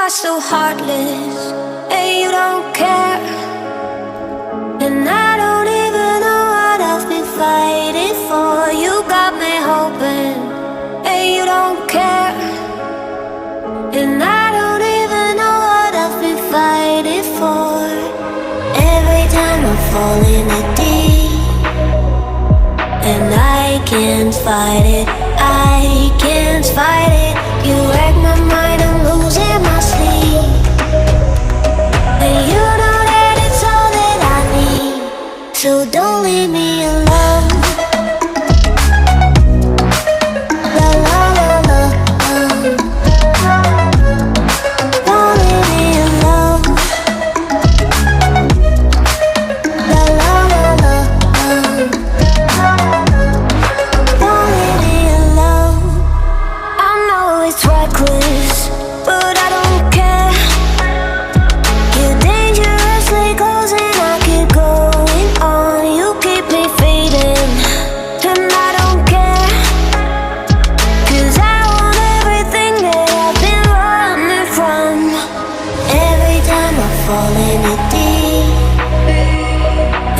are so heartless, and you don't care. And I don't even know what I've been fighting for. You got me hoping, and you don't care. And I don't even know what I've been fighting for. Every time I fall in the deep, and I can't fight it, I can't fight it. You wreck my mind, I'm losing my sleep. And you know that it's all that I need, so don't leave me alone. La la la la, don't leave me alone. La la la la, don't leave me alone. I know it's reckless, but I don't care. You're dangerously close and I keep going on. You keep me fading, and I don't care. 'Cause I want everything that I've been running from. Every time I fall in the deep,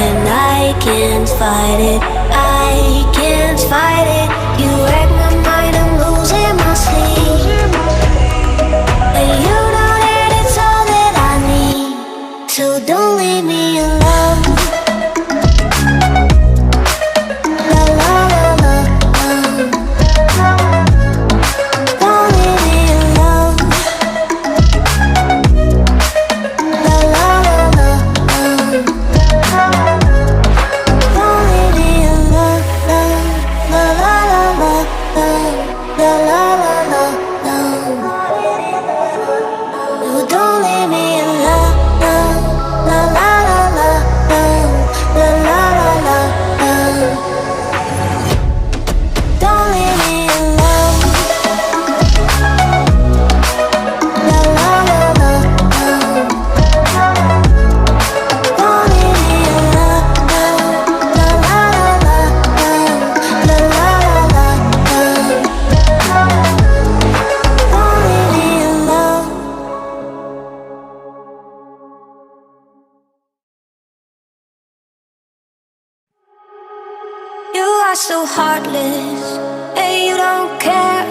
and I can't fight it, I can't fight it. You wreck my mind, I'm losing my sleep. And you know that it's all that I need, so don't leave me alone. La la la la, don't leave me alone. La la la la, don't leave me alone. La la la la, la la la la, no, don't leave me alone. La la la la, la la la la, don't leave me alone. La la la la, don't leave me alone. La la la la, la la la la, don't leave me alone. You are so heartless, and you don't care.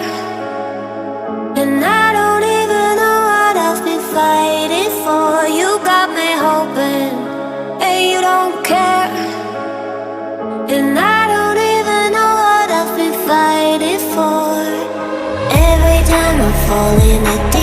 And I don't even know what I've been fighting for. You got me hoping, and you don't care. And I don't even know what I've been fighting for. Every time I fall in the deep.